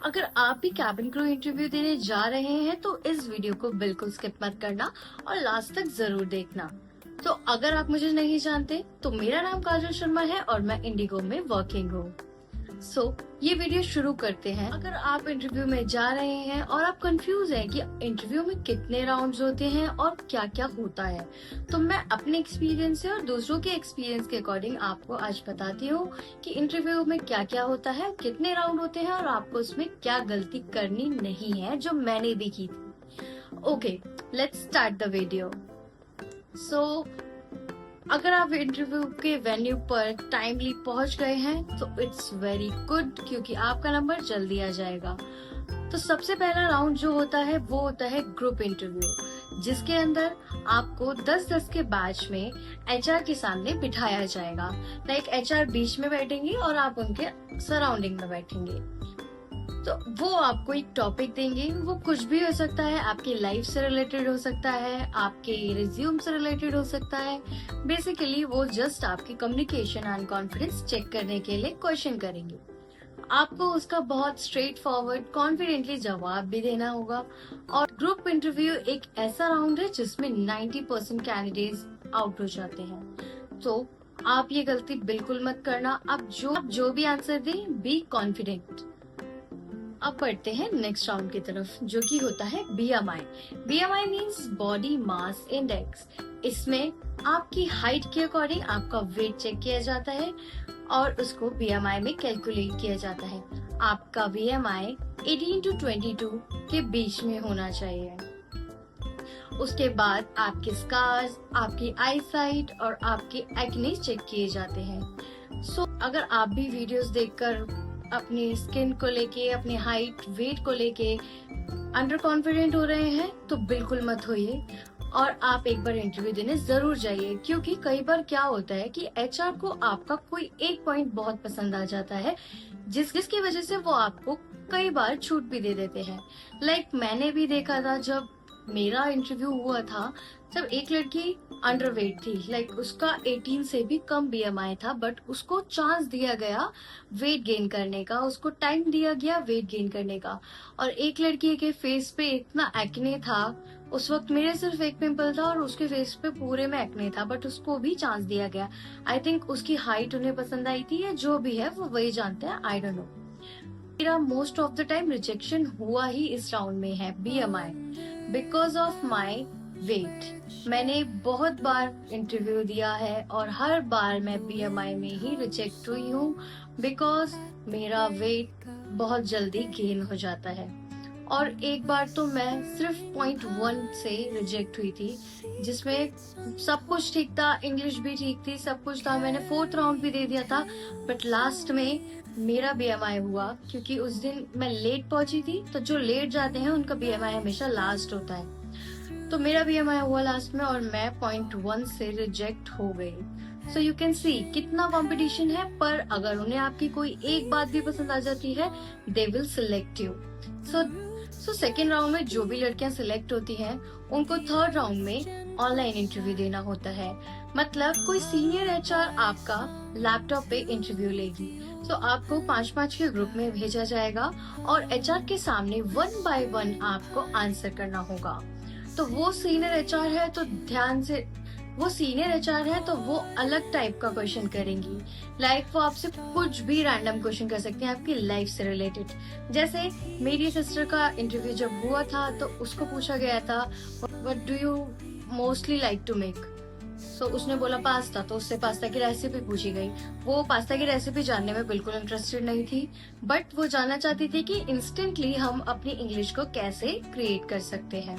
अगर आप भी कैबिन क्रू इंटरव्यू देने जा रहे हैं तो इस वीडियो को बिल्कुल स्किप मत करना और लास्ट तक जरूर देखना। तो अगर आप मुझे नहीं जानते तो मेरा नाम काजल शर्मा है और मैं इंडिगो में वर्किंग हूँ। ये वीडियो शुरू करते हैं। अगर आप इंटरव्यू में जा रहे हैं और आप कंफ्यूज हैं कि इंटरव्यू में कितने राउंड्स होते हैं और क्या क्या होता है, तो मैं अपने एक्सपीरियंस से और दूसरों के एक्सपीरियंस के अकॉर्डिंग आपको आज बताती हूँ कि इंटरव्यू में क्या क्या होता है, कितने राउंड होते हैं और आपको उसमें क्या गलती करनी नहीं है, जो मैंने भी की थी। Okay, let's start the video. अगर आप इंटरव्यू के वेन्यू पर टाइमली पहुंच गए हैं तो इट्स वेरी गुड, क्योंकि आपका नंबर जल्दी आ जाएगा। तो सबसे पहला राउंड जो होता है वो होता है ग्रुप इंटरव्यू, जिसके अंदर आपको 10-10 के बैच में एचआर के सामने बिठाया जाएगा। लाइक एचआर बीच में बैठेंगे और आप उनके सराउंडिंग में बैठेंगे। तो वो आपको एक टॉपिक देंगे, वो कुछ भी हो सकता है, आपकी लाइफ से रिलेटेड हो सकता है, आपके रिज्यूम से रिलेटेड हो सकता है। बेसिकली वो जस्ट आपकी कम्युनिकेशन एंड कॉन्फिडेंस चेक करने के लिए क्वेश्चन करेंगे। आपको उसका बहुत स्ट्रेट फॉरवर्ड कॉन्फिडेंटली जवाब भी देना होगा। और ग्रुप इंटरव्यू एक ऐसा राउंड है जिसमें 90% कैंडिडेट्स आउट हो जाते हैं। तो आप ये गलती बिल्कुल मत करना। आप जो भी आंसर दें, बी कॉन्फिडेंट। अब बढ़ते हैं नेक्स्ट राउंड की तरफ, जो कि होता है BMI. BMI means body mass index. इसमें आपकी हाइट के अकॉर्डिंग आपका वेट चेक किया जाता है और उसको बीएमआई में कैलकुलेट किया जाता है। आपका बीएमआई 18 to 22 के बीच में होना चाहिए। उसके बाद आपके स्कार्स, आपकी आई साइट और आपके एक्ने चेक किए जाते हैं। अगर आप भी वीडियोस देखकर अपनी स्किन को लेके, अपनी हाइट वेट को लेके अंडर कॉन्फिडेंट हो रहे हैं तो बिल्कुल मत होइए और आप एक बार इंटरव्यू देने जरूर जाइए। क्योंकि कई बार क्या होता है कि एचआर को आपका कोई एक पॉइंट बहुत पसंद आ जाता है, जिसकी वजह से वो आपको कई बार छूट भी दे देते हैं। लाइक मैंने भी देखा था, जब मेरा इंटरव्यू हुआ था तब एक लड़की अंडरवेट थी। लाइक उसका 18 से भी कम बीएमआई था, बट उसको चांस दिया गया वेट गेन करने का, उसको टाइम दिया गया वेट गेन करने का। और एक लड़की के फेस पे इतना एक्ने था, उस वक्त मेरे सिर्फ एक पिंपल था और उसके फेस पे पूरे में एक्ने था, बट उसको भी चांस दिया गया। आई थिंक उसकी हाइट उन्हें पसंद आई थी, या जो भी है वो वही जानते हैं, आई डोंट नो। मेरा most of the time rejection हुआ ही इस राउंड में है, BMI, because of my weight. मैंने बहुत बार इंटरव्यू दिया है और हर बार मैं बीएमआई में ही रिजेक्ट हुई हूँ, बिकॉज मेरा वेट बहुत जल्दी गेन हो जाता है। और एक बार तो मैं सिर्फ 0.1 से रिजेक्ट हुई थी, जिसमें सब कुछ ठीक था, इंग्लिश भी ठीक थी, सब कुछ था, मैंने 4th राउंड भी दे दिया था, बट लास्ट में मेरा बीएमआई हुआ। क्योंकि उस दिन मैं लेट पहुंची थी, तो जो लेट जाते हैं उनका बीएमआई हमेशा लास्ट होता है। तो मेरा बीएमआई हुआ लास्ट में और मैं 0.1 से रिजेक्ट हो गई। सो यू कैन सी कितना कंपटीशन है, पर अगर उन्हें आपकी कोई एक बात भी पसंद आ जाती है, they will select you. So second round में जो भी लड़कियां सिलेक्ट होती हैं, उनको 3rd राउंड में ऑनलाइन इंटरव्यू देना होता है। मतलब कोई सीनियर एचआर आपका लैपटॉप पे इंटरव्यू लेगी। तो आपको 5-5 के ग्रुप में भेजा जाएगा और एचआर के सामने 1 by 1 आपको आंसर करना होगा। तो वो सीनियर एचआर है तो ध्यान से, वो सीनियर एचआर है तो वो अलग टाइप का क्वेश्चन करेंगी। लाइक वो आपसे कुछ भी रैंडम क्वेश्चन कर सकती हैं आपकी लाइफ से रिलेटेड। जैसे मेरी सिस्टर का इंटरव्यू जब हुआ था तो उसको पूछा गया था, what do you mostly like to make. So उसने बोला पास्ता, तो उससे पास्ता की रेसिपी पूछी गई। वो पास्ता की रेसिपी जानने में बिल्कुल इंटरेस्टेड नहीं थी, बट वो जानना चाहती थी कि इंस्टेंटली हम अपनी इंग्लिश को कैसे क्रिएट कर सकते हैं।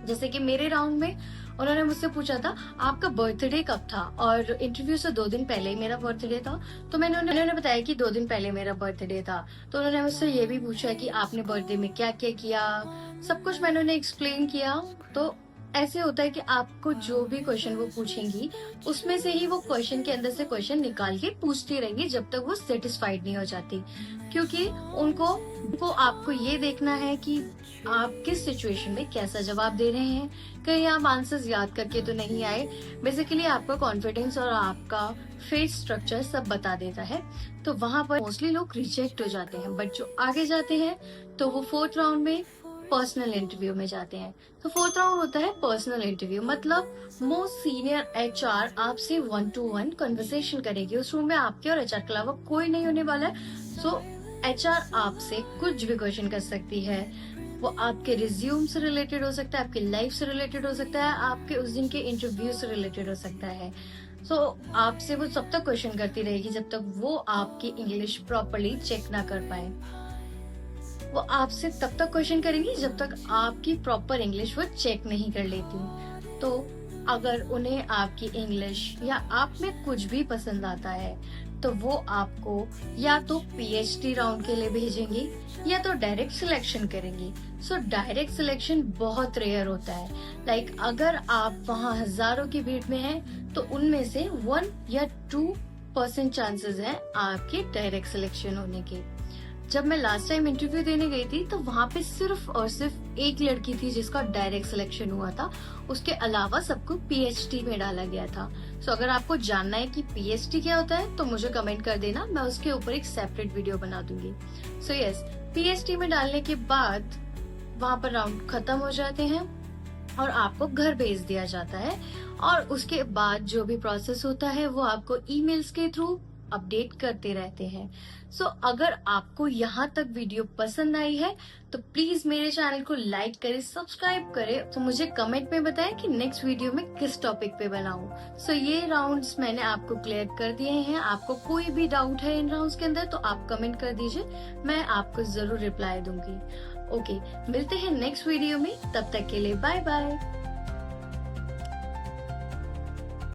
जैसे कि मेरे राउंड में उन्होंने मुझसे पूछा था आपका बर्थडे कब था, और इंटरव्यू से 2 दिन पहले ही मेरा बर्थडे था। तो उन्होंने बताया कि 2 दिन पहले मेरा बर्थडे था। तो उन्होंने मुझसे ये भी पूछा कि आपने बर्थडे में क्या क्या किया, सब कुछ मैंने उन्हें एक्सप्लेन किया। तो ऐसे होता है कि आपको जो भी क्वेश्चन वो पूछेंगी, उसमें से ही वो क्वेश्चन के अंदर से क्वेश्चन निकाल के पूछती रहेंगी जब तक वो सेटिस्फाइड नहीं हो जाती। क्योंकि उनको आपको ये देखना है कि आप किस सिचुएशन में कैसा जवाब दे रहे हैं, कहीं आप आंसर्स याद करके तो नहीं आए। बेसिकली आपका कॉन्फिडेंस और आपका फेस स्ट्रक्चर सब बता देता है। तो वहां पर मोस्टली लोग रिजेक्ट हो जाते हैं, बट जो आगे जाते हैं तो वो 4th राउंड में पर्सनल इंटरव्यू में जाते हैं। तो 4th राउंड होता है पर्सनल इंटरव्यू, मतलब मोस्ट सीनियर एचआर आपसे 1-to-1 कन्वर्सेशन करेगी। उस रूम में आपके और एचआर के अलावा कोई नहीं होने वाला है। सो एचआर आपसे कुछ भी क्वेश्चन कर सकती है। वो आपके रिज्यूम से रिलेटेड हो सकता है, आपकी लाइफ से रिलेटेड हो सकता है, आपके उस दिन के इंटरव्यू से रिलेटेड हो सकता है। सो आपसे वो तब तक क्वेश्चन करती रहेगी जब तक वो आपकी इंग्लिश प्रॉपरली चेक ना कर पाए। वो आपसे तब तक क्वेश्चन करेंगी जब तक आपकी प्रॉपर इंग्लिश वो चेक नहीं कर लेती। तो अगर उन्हें आपकी इंग्लिश या आप में कुछ भी पसंद आता है तो वो आपको या तो पीएचडी राउंड के लिए भेजेंगी या तो डायरेक्ट सिलेक्शन करेंगी। सो डायरेक्ट सिलेक्शन बहुत रेयर होता है। लाइक अगर आप वहाँ हजारों की भीड़ में हैं तो उनमें से 1 या 2% चांसेस हैं आपके डायरेक्ट सिलेक्शन होने के। जब मैं लास्ट टाइम इंटरव्यू देने गई थी तो वहाँ पे सिर्फ और सिर्फ एक लड़की थी जिसका डायरेक्ट सिलेक्शन हुआ था। उसके अलावा सबको पीएचडी में डाला गया था। सो अगर आपको जानना है कि पीएचडी क्या होता है तो मुझे कमेंट कर देना, मैं उसके ऊपर एक सेपरेट वीडियो बना दूंगी। सो यस, पीएचडी में डालने के बाद वहाँ पर राउंड खत्म हो जाते हैं और आपको घर भेज दिया जाता है। और उसके बाद जो भी प्रोसेस होता है वो आपको ईमेल्स के थ्रू अपडेट करते रहते हैं। सो अगर आपको यहाँ तक वीडियो पसंद आई है तो प्लीज मेरे चैनल को लाइक करें, सब्सक्राइब करें। तो मुझे कमेंट में बताएं कि नेक्स्ट वीडियो में किस टॉपिक पे बनाऊं। सो ये राउंड्स मैंने आपको क्लियर कर दिए हैं। आपको कोई भी डाउट है इन राउंड्स के अंदर तो आप कमेंट कर दीजिए, मैं आपको जरूर रिप्लाई दूंगी। ओके, मिलते हैं नेक्स्ट वीडियो में, तब तक के लिए बाय बाय।